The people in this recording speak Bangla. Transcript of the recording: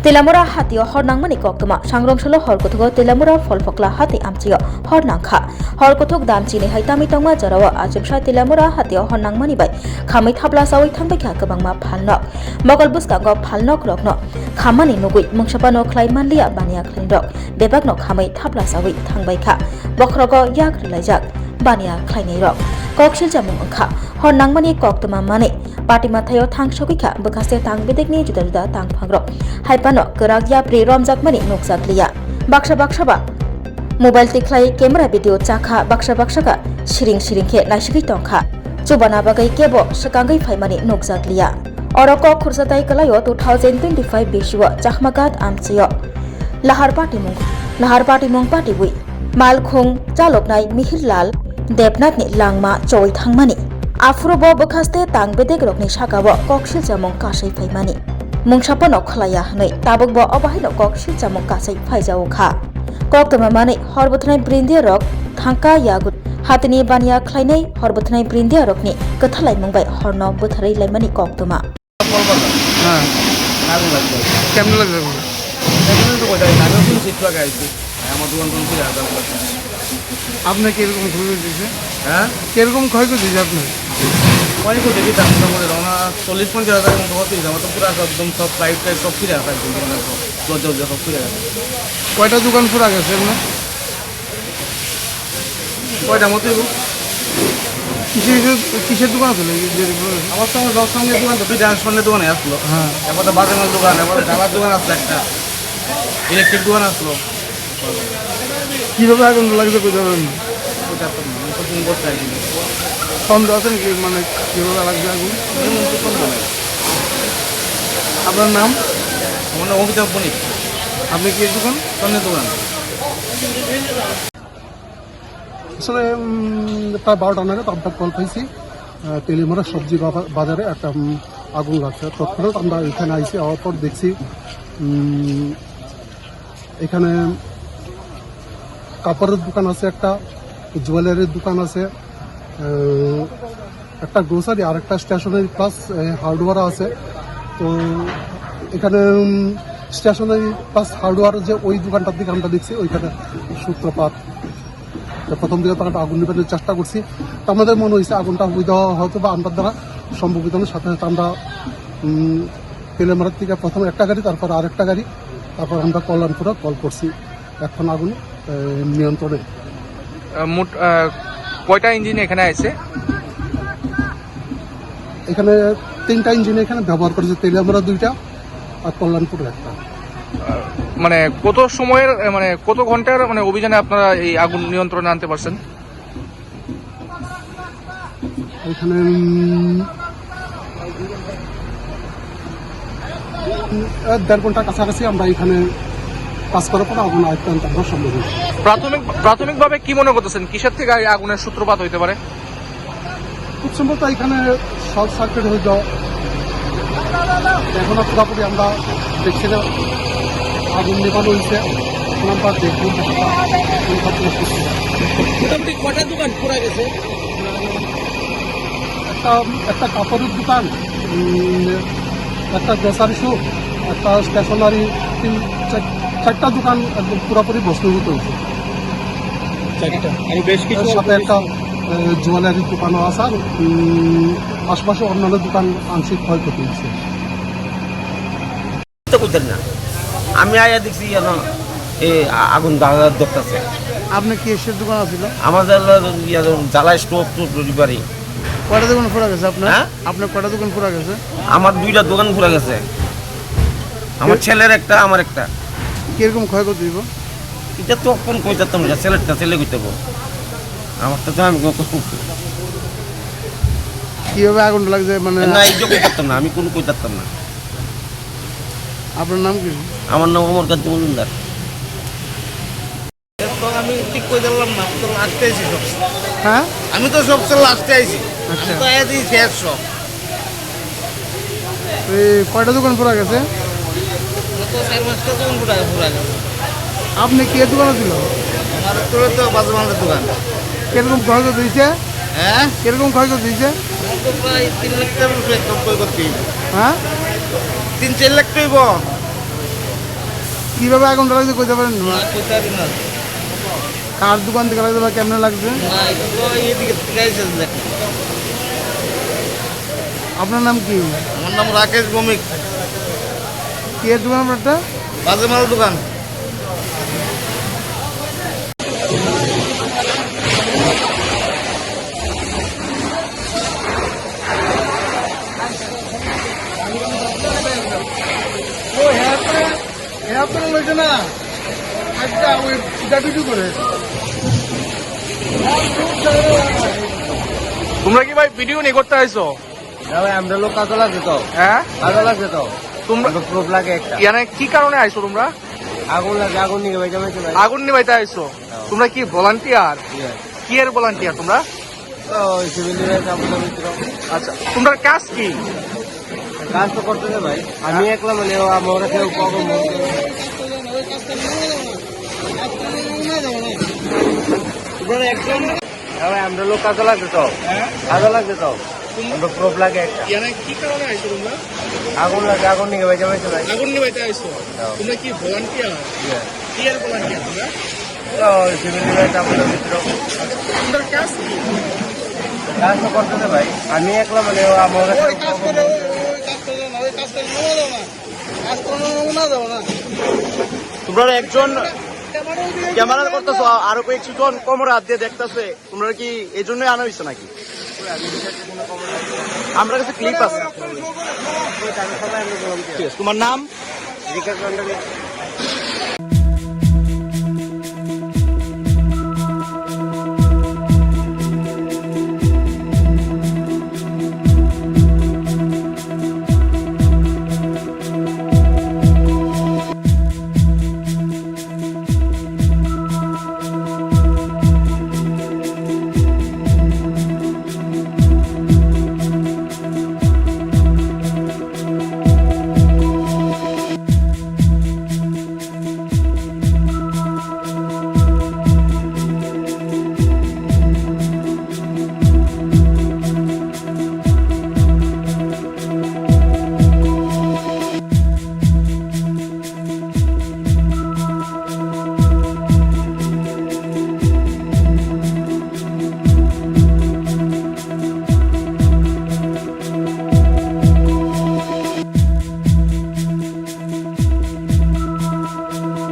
Telamura hatio hornangmani koktuma sangrongsholo horkothgo telamura folfokla hati amchio hornangkha horkothok damchini haitami tongma jarawa achimsha telamura hatio hornangmani bai khamai thapla sawi thangbaikha kabangma phalnok mogol buskango phalnok rokno khamani nugui mungsapano khlaimanlia bania khlainrok bebakno khamai thapla sawi thangbaikha bokhrogo yak rilaijak bania khlainairok kokshil jamung angkha hornangmani koktuma mane party mathayo thangshogikha bakaste tangbedekni juda-juda tangphangrok haipano kerak yapri romjakmani nukjakliya baksa mobile tiklai camera video chakha baksa siring khe naisigi tongkha chubana bagai kebo sakangai phaimani nukjakliya oroko khursatai kalayo 2025 biswa chakmagat amchiyo lahar party mung party bui malkhung chaloknai mihirlal debnathni langma choi thangmani afrobo bakaste tangbedek rokni sakabo kokshil jamung kasai phaimani mungsapano khlaya hnai tabukbo obahino kokshil jamung kasai phaijao kha koktama mane horbothnai brindia rok thangka yagut hatini bania khlainai horbothnai brindia rokni kathalai mungbai horno butharai laimani koktuma হ্যাঁ কেমন লাগছে আপনার কিরকম ক্ষয়ক্ষতি দিয়েছে? হ্যাঁ কিরকম ক্ষয়ক্ষতি দিয়েছে আপনার? ক্ষয়ক্ষতি কি দাম মোটামুটি রওনা 40-50 হাজার মতো হতে আমার তো পুরো একদম সব লাইফ টাইপ সব ফিরে আসা একদম দরজা সব ফিরে আসা। কয়টা দোকান পুরা গেছে আপনার? কয়টা মতো কিসের দোকান ছিল? আমার সঙ্গে সঙ্গে দোকান তো দুইটা স্বর্ণের দোকানে আসলো, হ্যাঁ এরপর তো বাজারের দোকান, এরপর ঢালার দোকান আসলো, একটা ইলেকট্রিক দোকান আসলো। কীভাবে আগুন লাগবে কোথাও ওইটা তো নতুন করতে আর কি সন্দেহ আছে নাকি, মানে কীভাবে লাগবে আগুন? আপনার নাম? আমার নাম অমিতাভ বণিক। আপনি কি দোকান? স্বর্ণের দোকান। আসলে প্রায় 12টা নাগাদ আমরা কল পাইছি তেলিমারা সবজি বাজারে একটা আগুন লাগছে। তৎক্ষণাৎ আমরা এখানে আইসি, হওয়ার পর দেখছি এখানে কাপড়ের দোকান আছে, একটা জুয়েলারির দোকান আছে, একটা গ্রোসারি আর একটা স্টেশনারি প্লাস হার্ডওয়্যার আছে। তো এখানে স্টেশনারি প্লাস হার্ডওয়্যার যে ওই দোকানটার দিকে আমরা দেখছি, ওইখানে সূত্রপাত। প্রথম দিকে তারা আগুন নিবানোর চেষ্টা করছি, তো আমাদের মনে হয়েছে আগুনটা হয়তো বা আমরা দ্বারা সম্ভবিত সাথে সাথে আমরা তেলেমারার থেকে প্রথমে একটা গাড়ি, তারপর আরেকটা গাড়ি, তারপর আমরা কল্যাণপুরে কল করছি। এখন আগুন নিয়ন্ত্রণে। মোট কয়টা ইঞ্জিন এখানে আছে? এখানে 3টা ইঞ্জিন এখানে ব্যবহার করেছে, তেলেমারা 2টা আর কল্যাণপুরে একটা। মানে কত সময়ের, মানে কত ঘন্টার মানে অভিযানে আপনারা এই আগুন নিয়ন্ত্রণে আনতে পারছেন? এখানে 1.5 ঘন্টার কাছাকাছি আমরা এখানে কাজ করার পর আগুন আয়ত্ত আনতে আমরা সম্ভব হয়েছে। প্রাথমিকভাবে কি মনে করতেছেন, কিসের থেকে আগুনের সূত্রপাত হইতে পারে? খুব সম্ভবত এখানে শর্ট সার্কিট হয়ে যাওয়া, এখনো পুরোপুরি আমরা দেখছি না আগুন নেভানো হয়েছে। আমরা দেখুন মোটামুটি কয়টা দোকান পুরা গেছে? একটা কাপড়ের দোকান, একটা গ্রোসারি শপ, একটা স্টেশনারি, 4টা দোকান একদম পুরোপুরি ভস্মীভূত হয়েছে। সাথে একটা জুয়েলারির দোকানও আছে, আর আশপাশে অন্যান্য দোকান আংশিক ক্ষয়ক্ষতি হয়েছে। না আমি আয়া দেখছি যেন আগুন দেখতেছে। আপনি কি এসের দোকান আছিল? আমাদের জ্বালায় স্টোভ রিপারি। কয়টা দোকান পুরা গেছে আপনার? হ্যাঁ? আপনার কয়টা দোকান পুরা গেছে? আমার 2টা দোকান পুরা গেছে, আমার ছেলের একটা, আমার একটা। কিরকম ক্ষয়ক্ষতি হইব? এটা তো কোন কই যেতাম না, ছেলে কইতে আমার তো আমি কিভাবে আগুন লাগছে মানে? না এই কই করতাম না, আমি কোনো কই যেতাম না। আপনার নাম কি? আমার নাম অমর কান্তি মজুমদার। আমি ঠিক করে দিলাম না, তো লাস্টে আইছি সব। হ্যাঁ আমি তো সবচেয়ে লাস্টে আইছি, আচ্ছা। তো আয়া দিই শেষ সব। কয়টা দোকান পুরা গেছে? তো 4-5টা দোকান পুরা গেছে। আপনি কি দোকানে ছিল? আমার তো বাজমালের দোকান। কিরকম ক্ষয়ক্ষতি হয়েছে? হ্যাঁ কিরকম ক্ষয়ক্ষতি হয়েছে? প্রায় 3 লাখ টাকার উপরে ক্ষয়ক্ষতি। হ্যাঁ 3-4 লাখ টাকা। কিভাবে আগুনটা লাগছে কইতে পারেন না? কইতে পারি না। কার দোকান থেকে লাগছে বা কেমনে লাগছে? না, এটা তো এইদিকে থেকে আইছে দেখুন। আপনার নাম কি? আমার নাম রাকেশ ভৌমিক, কি এর দোকান আপনারটা? বাজে মাল দোকান। ও হ্যাঁ তো লইছে না আচ্ছা ওই ডাবিটু করে তোমরা কি ভাই ভিডিও নিয়ে করতে আইছো? না ভাই, আমরা লোক কাজে লাগছে তো, হ্যাঁ, কাজে লাগছে তো, তোমরা আমরা প্রুফ লাগে একটা। ইয়ানে কি কারণে আইছো তোমরা? আগুন লাগে, আগুন নিয়ে ভাই জামাইছে ভাই। আগুন নিভাইতে আইছো? তোমরা কি ভলান্টিয়ার? কি এর ভলান্টিয়ার তোমরা? তো সিভিল ডিফেন্স আপনার মিত্র আচ্ছা, তোমরা কাজ কি? কাজ তো করতেছে ভাই, আমি একলা মানে আমার কেউ কখন একদম। হ্যাঁ ভাই, আমরা লোক কাজে লাগছে তো, হ্যাঁ, কাজে লাগছে তো, আমরা প্রুফ লাগে একটা। ইয়ানে কি কারণে আইছো তোমরা? আগুন লাগে, আগুন নিয়ে ভাই জামাইছে ভাই। আগুন নিভাইতে আইছো? হ্যাঁ। তোমরা কি ভলান্টিয়ার? কি এর ভলান্টিয়ার তোমরা? তো সিভিল ডিফেন্স আপনার মিত্র তোমরা কাজ কি? কাজ তো করতেছে ভাই, আমি একলা মানে আমার তোমরা একজন ক্যামেরা করতেছো, আরো কয়েকজন কোমর হাত দিয়ে দেখতেছে, তোমরা কি এই জন্যই আনা হয়েছে নাকি? আমরা কাছে ক্লিপ আছে। ঠিক আছে, তোমার নাম? বিকাশ মন্ডলী।